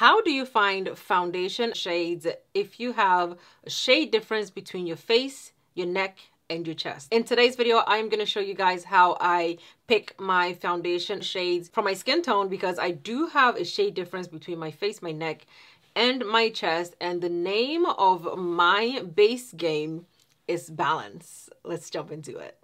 How do you find foundation shades if you have a shade difference between your face, your neck, and your chest? In today's video, I'm going to show you guys how I pick my foundation shades for my skin tone, because I do have a shade difference between my face, my neck, and my chest. And the name of my base game is balance. Let's jump into it.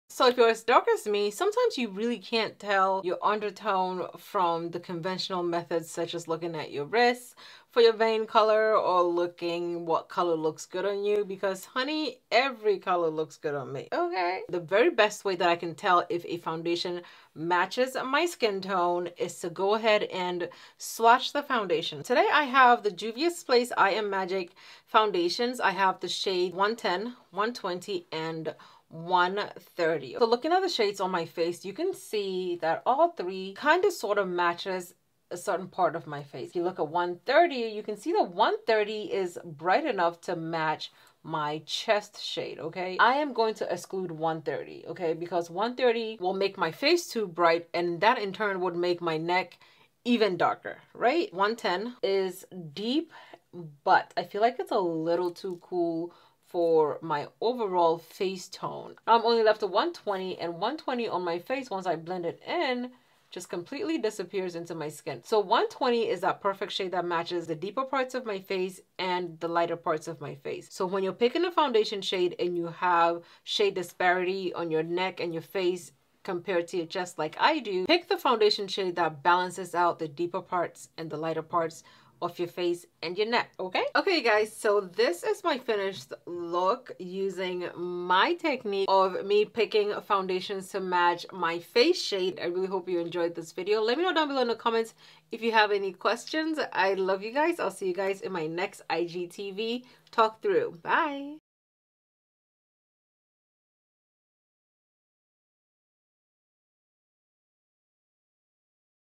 So if you're as dark as me, sometimes you really can't tell your undertone from the conventional methods, such as looking at your wrists for your vein color or looking what color looks good on you, because honey, every color looks good on me, okay? The very best way that I can tell if a foundation matches my skin tone is to go ahead and swatch the foundation. Today I have the Juvia's Place I Am Magic foundations. I have the shade 110, 120, and 130. So looking at the shades on my face, you can see that all three kind of sort of matches a certain part of my face. If you look at 130, you can see that 130 is bright enough to match my chest shade, okay? I am going to exclude 130, okay? Because 130 will make my face too bright, and that in turn would make my neck even darker, right? 110 is deep, but I feel like it's a little too cool for my overall face tone. I'm only left to 120, and 120 on my face, once I blend it in, just completely disappears into my skin. So 120 is that perfect shade that matches the deeper parts of my face and the lighter parts of my face. So when you're picking a foundation shade and you have shade disparity on your neck and your face compared to your chest like I do, pick the foundation shade that balances out the deeper parts and the lighter parts of your face and your neck, okay? Okay guys, so this is my finished look using my technique of me picking foundations to match my face shade. I really hope you enjoyed this video. Let me know down below in the comments if you have any questions. I love you guys. I'll see you guys in my next IGTV talk through. Bye.